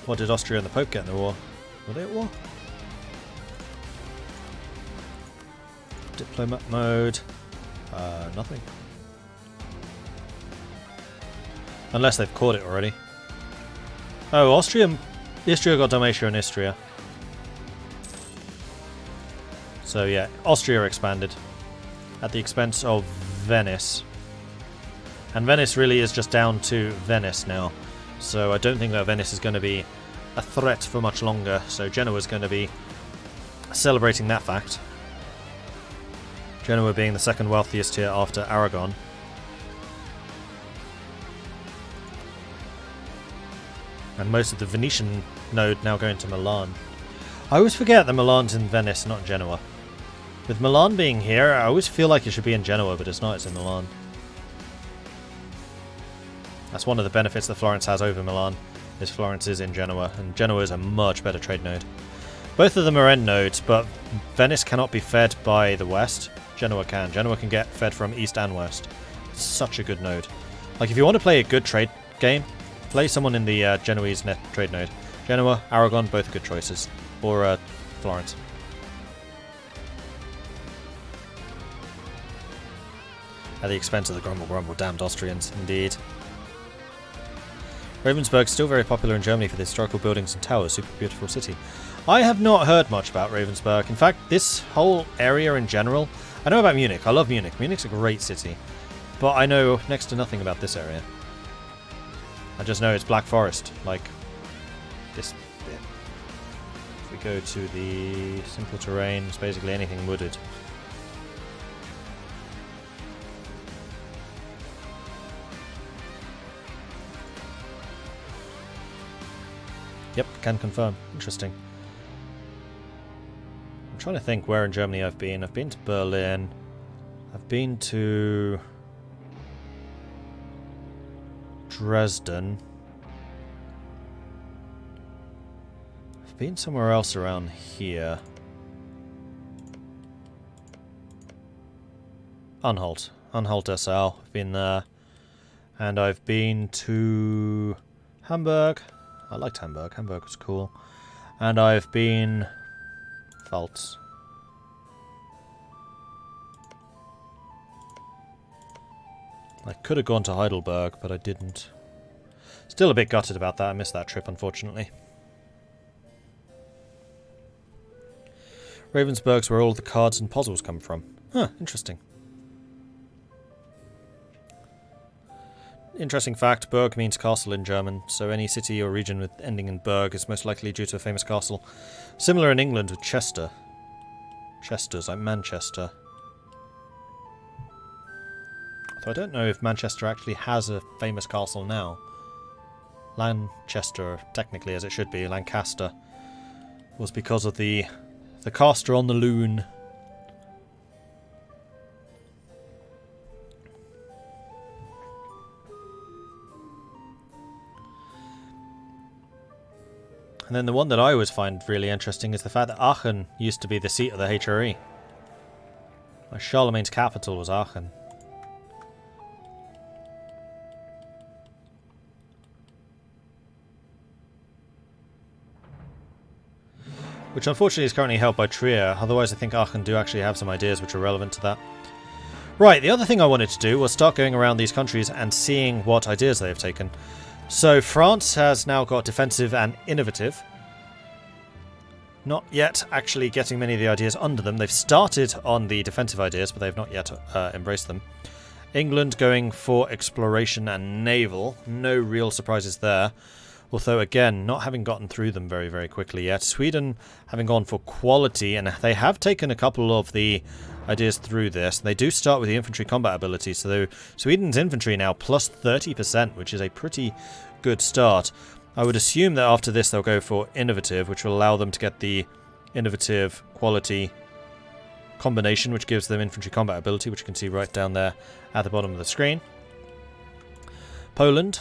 What did Austria and the Pope get in the war? Were they at war? Diplomat mode. Nothing. Unless they've caught it already. Oh, Istria got Dalmatia and Istria. So yeah, Austria expanded at the expense of Venice. And Venice really is just down to Venice now. So I don't think that Venice is going to be a threat for much longer. So Genoa is going to be celebrating that fact. Genoa being the second wealthiest here after Aragon. And most of the Venetian node now going to Milan. I always forget that Milan's in Venice, not Genoa. With Milan being here, I always feel like it should be in Genoa, but it's not, it's in Milan. That's one of the benefits that Florence has over Milan, is Florence is in Genoa, and Genoa is a much better trade node. Both of them are end nodes, but Venice cannot be fed by the west. Genoa can. Genoa can get fed from east and west. It's such a good node. Like, if you want to play a good trade game, play someone in the Genoese net trade node. Genoa, Aragon, both good choices. Or Florence. At the expense of the grumble, damned Austrians, indeed. Ravensburg is still very popular in Germany for the historical buildings and towers, super beautiful city. I have not heard much about Ravensburg. In fact, this whole area in general, I know about Munich. I love Munich. Munich's a great city. But I know next to nothing about this area. I just know it's Black Forest, like this bit. If we go to the simple terrain, it's basically anything wooded. Yep, can confirm. Interesting. I'm trying to think where in Germany I've been. I've been to Berlin. I've been to Dresden. I've been somewhere else around here. Anhalt. Anhalt SL. I've been there. And I've been to Hamburg. I liked Hamburg. Hamburg was cool. And I've been Pfalz. I could have gone to Heidelberg, but I didn't. Still a bit gutted about that. I missed that trip, unfortunately. Ravensburg's where all the cards and puzzles come from. Huh, interesting. Interesting fact, Burg means castle in German, so any city or region with ending in Burg is most likely due to a famous castle. Similar in England with Chester. Chester's like Manchester. Although I don't know if Manchester actually has a famous castle now. Lanchester, technically as it should be, Lancaster, was because of the caster on the loon. And then the one that I always find really interesting is the fact that Aachen used to be the seat of the HRE. Like Charlemagne's capital was Aachen. Which unfortunately is currently held by Trier, otherwise I think Aachen do actually have some ideas which are relevant to that. Right, the other thing I wanted to do was start going around these countries and seeing what ideas they have taken. So France has now got defensive and innovative. Not yet actually getting many of the ideas under them. They've started on the defensive ideas, but they've not yet embraced them. England going for exploration and naval. No real surprises there. Although, again, not having gotten through them very, very quickly yet. Sweden having gone for quality, and they have taken a couple of the ideas through this. They do start with the infantry combat ability, so Sweden's infantry now plus 30%, which is a pretty good start. I would assume that after this they'll go for innovative, which will allow them to get the innovative quality combination, which gives them infantry combat ability, which you can see right down there at the bottom of the screen. Poland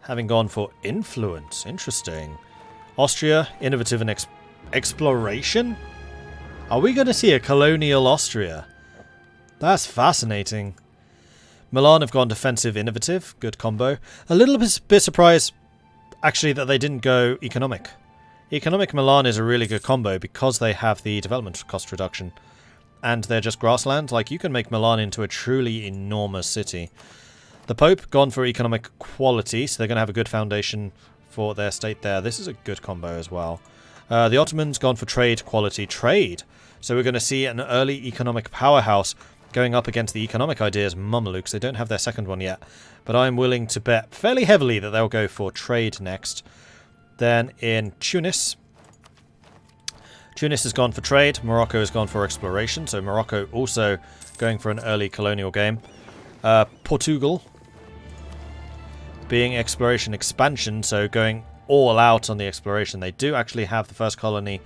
having gone for influence. Interesting. Austria, innovative and exploration? Are we going to see a colonial Austria? That's fascinating. Milan have gone defensive, innovative. Good combo. A little bit surprised actually that they didn't go economic. Economic Milan is a really good combo because they have the development cost reduction. And they're just grassland. Like, you can make Milan into a truly enormous city. The Pope gone for economic quality, so they're going to have a good foundation for their state there. This is a good combo as well. The Ottomans gone for trade quality. Trade! So we're going to see an early economic powerhouse going up against the economic ideas Mamelukes. They don't have their second one yet. But I'm willing to bet fairly heavily that they'll go for trade next. Then in Tunis... Tunis has gone for trade, Morocco has gone for exploration, so Morocco also going for an early colonial game. Portugal being exploration expansion, so going all out on the exploration. They do actually have the first colony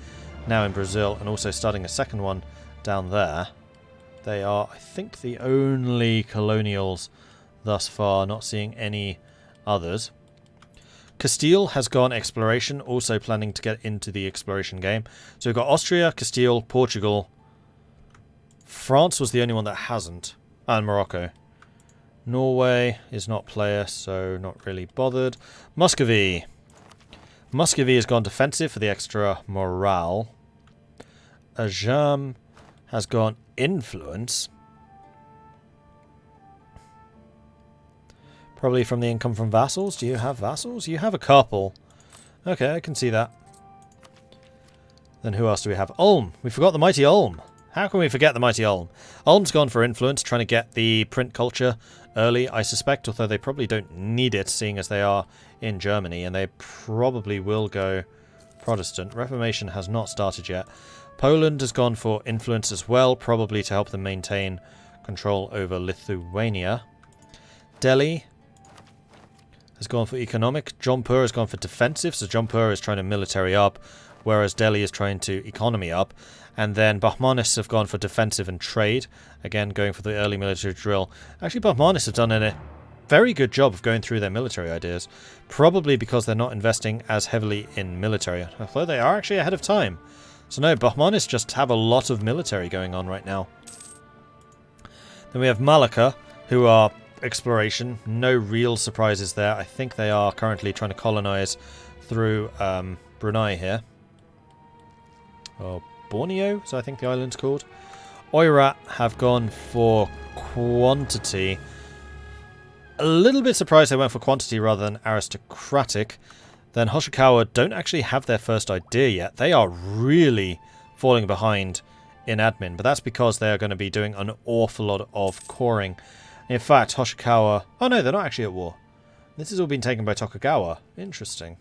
now in Brazil and also starting a second one down there. They are, I think, the only colonials thus far, not seeing any others. Castile has gone exploration, also planning to get into the exploration game. So we've got Austria, Castile, Portugal. France was the only one that hasn't. And Morocco. Norway is not player, so not really bothered. Muscovy. Muscovy has gone defensive for the extra morale. Ajam has gone influence. Probably from the income from vassals. Do you have vassals? You have a couple. Okay, I can see that. Then who else do we have? Ulm. We forgot the mighty Ulm. How can we forget the mighty Ulm? Ulm's gone for influence, trying to get the print culture early, I suspect, although they probably don't need it, seeing as they are in Germany, and they probably will go Protestant. Reformation has not started yet. Poland has gone for influence as well, probably to help them maintain control over Lithuania. Delhi has gone for economic. Jaunpur has gone for defensive, so Jaunpur is trying to military up, whereas Delhi is trying to economy up. And then Bahmanis have gone for defensive and trade, again going for the early military drill. Actually, Bahmanis have done a very good job of going through their military ideas, probably because they're not investing as heavily in military, although they are actually ahead of time. So no, Bahmanis just have a lot of military going on right now. Then we have Malacca, who are exploration. No real surprises there. I think they are currently trying to colonize through Brunei here. Or Borneo, so I think the island's called. Oirat have gone for quantity. A little bit surprised they went for quantity rather than aristocratic. Then Hoshikawa don't actually have their first idea yet. They are really falling behind in admin, but that's because they are going to be doing an awful lot of coring. In fact, Hoshikawa... Oh no, they're not actually at war. This has all been taken by Tokugawa. Interesting.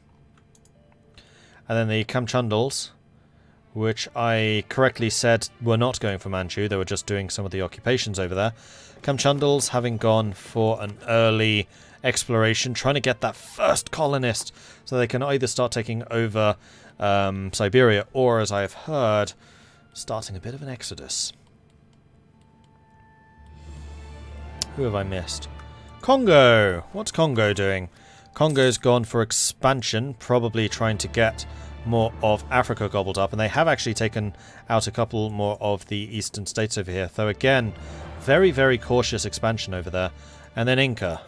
And then the Kamchandals, which I correctly said were not going for Manchu. They were just doing some of the occupations over there. Kamchandals having gone for an early exploration, trying to get that first colonist so they can either start taking over Siberia or, as I have heard, starting a bit of an exodus. Who have I missed? Congo! What's Congo doing? Congo's gone for expansion, probably trying to get more of Africa gobbled up, and they have actually taken out a couple more of the eastern states over here. Though again, very, very cautious expansion over there. And then Inca.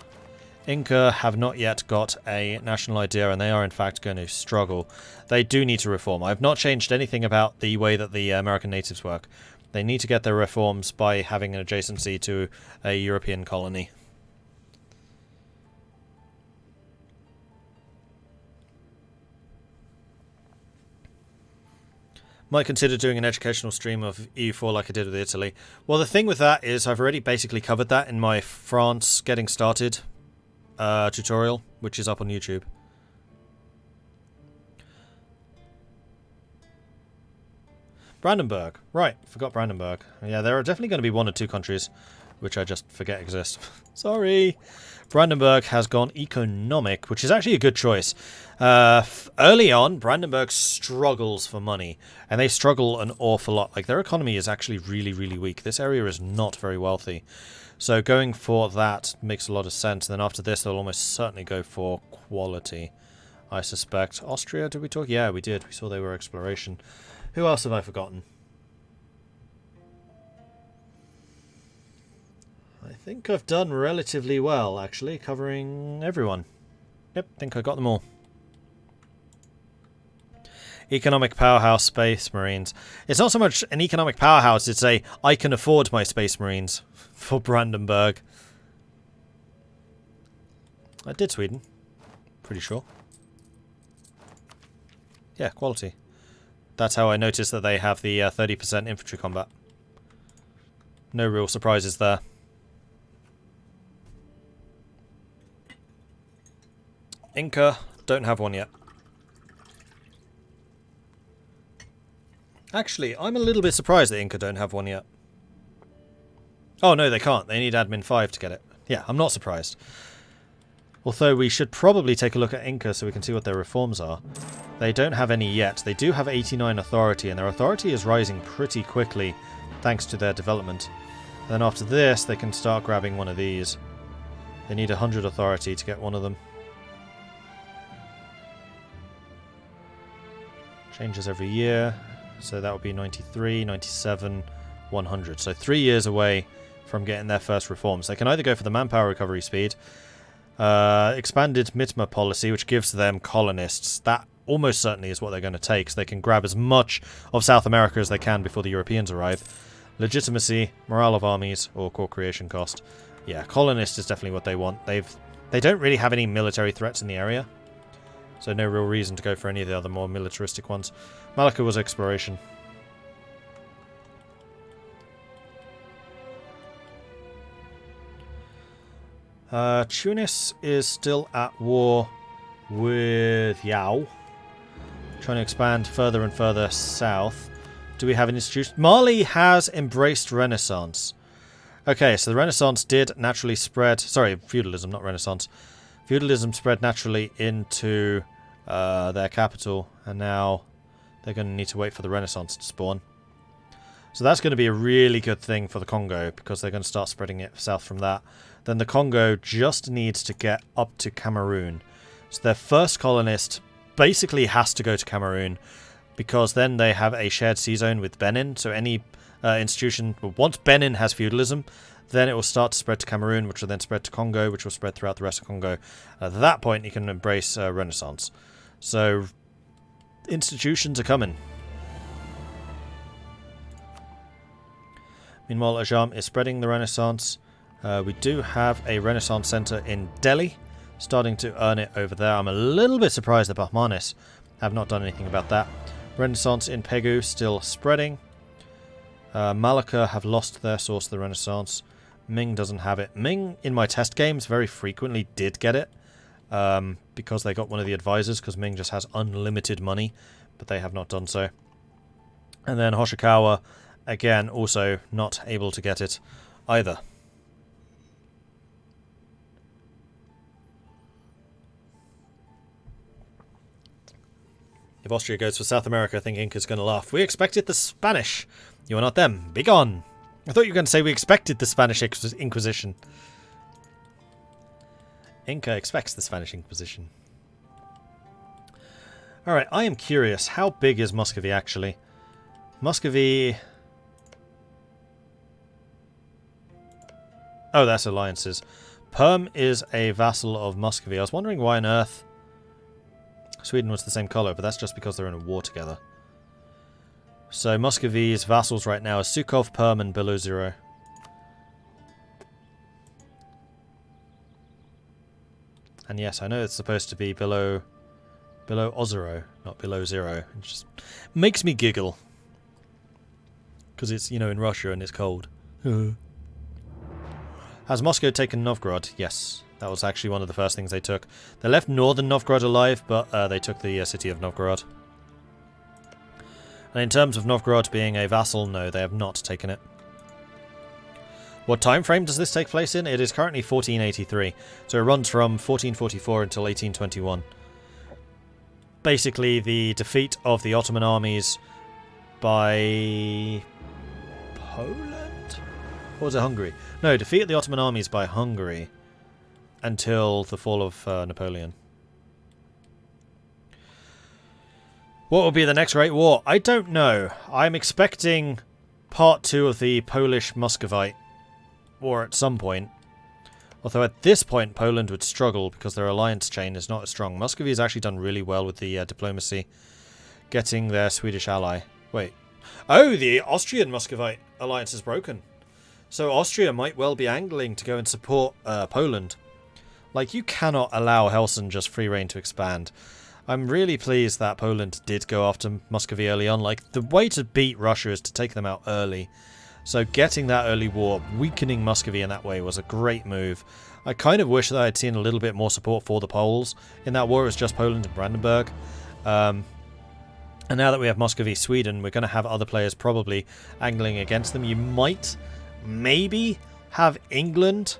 Inca have not yet got a national idea, and they are in fact going to struggle. They do need to reform. I've not changed anything about the way that the American natives work. They need to get their reforms by having an adjacency to a European colony. Might consider doing an educational stream of EU4 like I did with Italy. Well, the thing with that is I've already basically covered that in my France Getting Started tutorial, which is up on YouTube. Brandenburg. Right, forgot Brandenburg. Yeah, there are definitely going to be one or two countries which I just forget exist. Sorry. Brandenburg has gone economic, which is actually a good choice. Early on, Brandenburg struggles for money, and they struggle an awful lot. Like, their economy is actually really, really weak. This area is not very wealthy. So going for that makes a lot of sense. And then after this, they'll almost certainly go for quality, I suspect. Austria, did we talk? Yeah, we did. We saw they were exploration. Who else have I forgotten? I think I've done relatively well, actually, covering everyone. Yep, I think I got them all. Economic powerhouse, Space Marines. It's not so much an economic powerhouse, it's a I can afford my Space Marines for Brandenburg. I did Sweden. Pretty sure. Yeah, quality. That's how I noticed that they have the 30% infantry combat. No real surprises there. Inca, don't have one yet. Actually, I'm a little bit surprised that Inca don't have one yet. Oh no, they can't. They need admin 5 to get it. Yeah, I'm not surprised. Although we should probably take a look at Inca so we can see what their reforms are. They don't have any yet. They do have 89 authority, and their authority is rising pretty quickly thanks to their development. Then after this, they can start grabbing one of these. They need 100 authority to get one of them. Changes every year. So that would be 93, 97, 100. So 3 years away from getting their first reforms. They can either go for the manpower recovery speed, expanded Mitma policy, which gives them colonists. That almost certainly is what they're going to take, so they can grab as much of South America as they can before the Europeans arrive. Legitimacy, morale of armies, or core creation cost. Yeah, colonist is definitely what they want. They don't really have any military threats in the area, so no real reason to go for any of the other more militaristic ones. Malacca was exploration. Tunis is still at war with Yao. Trying to expand further and further south. Do we have an institution? Mali has embraced Renaissance. Okay, so the Renaissance did naturally spread... Sorry, feudalism, not Renaissance. Feudalism spread naturally into their capital, and now they're going to need to wait for the Renaissance to spawn. So that's going to be a really good thing for the Congo, because they're going to start spreading it south from that. Then the Congo just needs to get up to Cameroon. So their first colonist basically has to go to Cameroon, because then they have a shared sea zone with Benin. So any institution, well, once Benin has feudalism, then it will start to spread to Cameroon, which will then spread to Congo, which will spread throughout the rest of Congo. At that point, you can embrace Renaissance. So institutions are coming. Meanwhile, Ajam is spreading the Renaissance. We do have a Renaissance Centre in Delhi, starting to earn it over there. I'm a little bit surprised that Bahmanis have not done anything about that. Renaissance in Pegu still spreading. Malacca have lost their source of the Renaissance. Ming doesn't have it. Ming, in my test games, very frequently did get it, because they got one of the advisors, because Ming just has unlimited money, but they have not done so. And then Hoshikawa, again, also not able to get it either. If Austria goes for South America, I think Inca's going to laugh. We expected the Spanish. You are not them. Be gone. I thought you were going to say we expected the Spanish Inquisition. Inca expects the Spanish Inquisition. Alright, I am curious. How big is Muscovy actually? Muscovy... Oh, that's alliances. Perm is a vassal of Muscovy. I was wondering why on earth Sweden was the same colour, but that's just because they're in a war together. So Muscovy's vassals right now are Sukhov, Perm, and below 0. And yes, I know it's supposed to be below Ozero, not below 0. It just makes me giggle. Because it's, you know, in Russia and it's cold. Has Moscow taken Novgorod? Yes. That was actually one of the first things they took. They left northern Novgorod alive, but they took the city of Novgorod. And in terms of Novgorod being a vassal, no, they have not taken it. What time frame does this take place in? It is currently 1483, so it runs from 1444 until 1821. Basically, the defeat of the Ottoman armies by Poland? Or was it Hungary? No, defeat of the Ottoman armies by Hungary until the fall of Napoleon. What will be the next Great War? I don't know. I'm expecting part 2 of the Polish-Muscovite war at some point. Although at this point Poland would struggle because their alliance chain is not as strong. Muscovy has actually done really well with the diplomacy. getting their Swedish ally. Wait. Oh, the Austrian Muscovite alliance is broken. So Austria might well be angling to go and support Poland. Like, you cannot allow Helsin just free reign to expand. I'm really pleased that Poland did go after Muscovy early on. Like, the way to beat Russia is to take them out early. So getting that early war, weakening Muscovy in that way was a great move. I kind of wish that I had seen a little bit more support for the Poles. In that war, it was just Poland and Brandenburg. And now that we have Muscovy, Sweden, we're going to have other players probably angling against them. You might, maybe, have England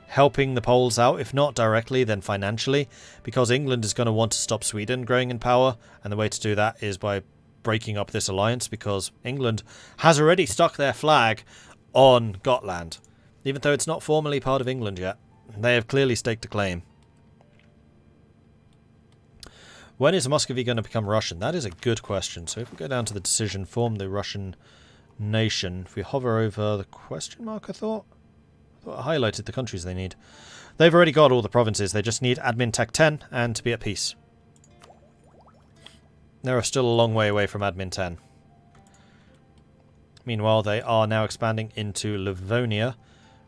helping the Poles out, if not directly, then financially, because England is going to want to stop Sweden growing in power, and the way to do that is by breaking up this alliance, because England has already stuck their flag on Gotland, even though it's not formally part of England yet. They have clearly staked a claim. When is Muscovy going to become Russian? That is a good question. So if we go down to the decision, form the Russian nation, if we hover over the question mark, I thought I highlighted the countries they need. They've already got all the provinces. They just need admin tech 10 and to be at peace. They are still a long way away from admin 10. Meanwhile, they are now expanding into Livonia,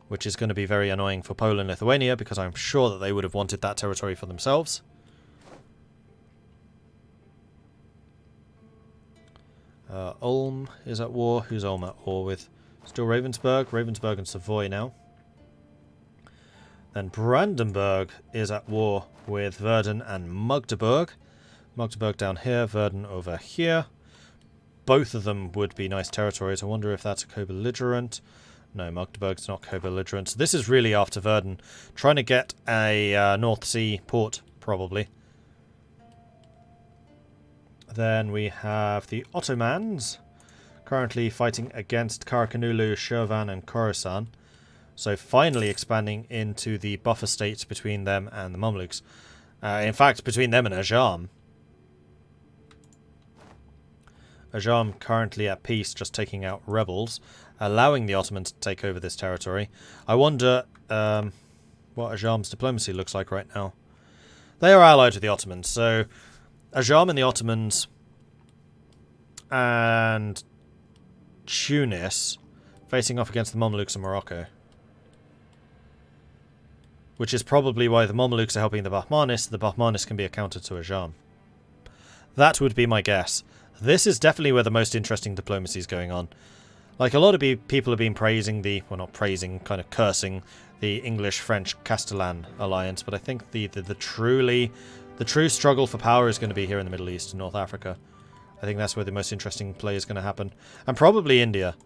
which is going to be very annoying for Poland and Lithuania, because I'm sure that they would have wanted that territory for themselves. Ulm is at war. Who's Ulm at war with? Still Ravensburg. Ravensburg and Savoy now. Then Brandenburg is at war with Verden and Magdeburg. Magdeburg down here, Verden over here. Both of them would be nice territories. I wonder if that's a co-belligerent. No, Magdeburg's not co-belligerent. So this is really after Verden. Trying to get a North Sea port, probably. Then we have the Ottomans, currently fighting against Karakanulu, Shirvan and Khorasan. So finally expanding into the buffer state between them and the Mamluks. In fact, between them and Ajam. Ajam currently at peace, just taking out rebels, allowing the Ottomans to take over this territory. I wonder what Ajam's diplomacy looks like right now. They are allied with the Ottomans, so Ajam and the Ottomans and Tunis facing off against the Mamluks and Morocco. Which is probably why the Mamelukes are helping the Bahmanis. The Bahmanis can be a counter to Ajam. That would be my guess. This is definitely where the most interesting diplomacy is going on. Like, a lot of people have been praising the, well, not praising, kind of cursing the English-French-Castellan alliance, but I think the true struggle for power is going to be here in the Middle East and North Africa. I think that's where the most interesting play is going to happen. And probably India.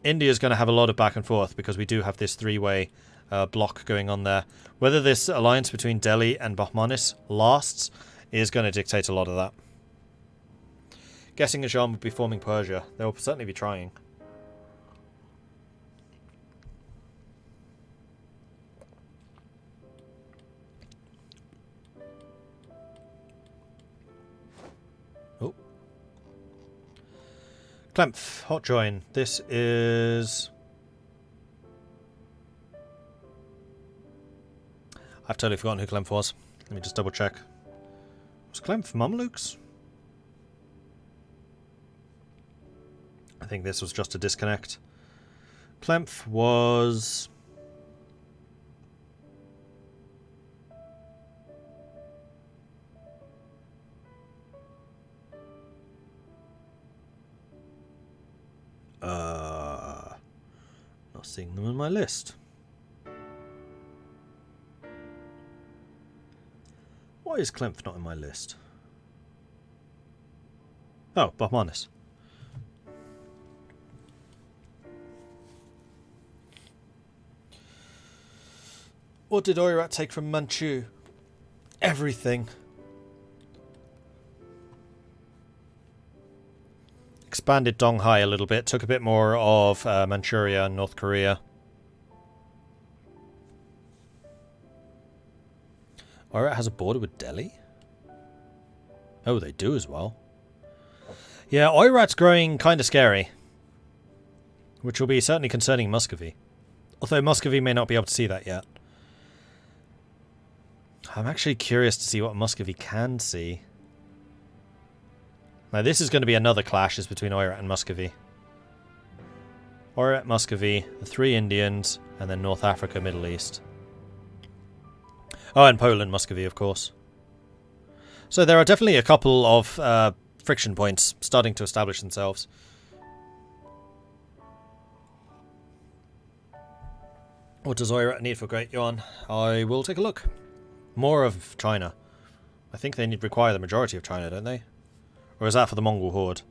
India is going to have a lot of back and forth because we do have this three-way block going on there. Whether this alliance between Delhi and Bahmanis lasts is going to dictate a lot of that. Guessing Ajam would be forming Persia. They will certainly be trying. Oh. Klemf, hot join. This is... I've totally forgotten who Klemf was. Let me just double check. Was Klemf Mamluks? I think this was just a disconnect. Klemf was... not seeing them on my list. Why is Klemf not in my list? Oh, Bahmanis. What did Oirat take from Manchu? Everything. Expanded Donghai a little bit, took a bit more of Manchuria and North Korea. Oirat has a border with Delhi? Oh, they do as well. Yeah, Oirat's growing kind of scary. Which will be certainly concerning Muscovy. Although Muscovy may not be able to see that yet. I'm actually curious to see what Muscovy can see. Now this is going to be another clash, is between Oirat and Muscovy. Oirat, Muscovy, the three Indians, and then North Africa, Middle East. Oh, and Poland, Muscovy, of course. So there are definitely a couple of friction points starting to establish themselves. What does Oirat need for Great Yuan? I will take a look. More of China. I think they require the majority of China, don't they? Or is that for the Mongol horde?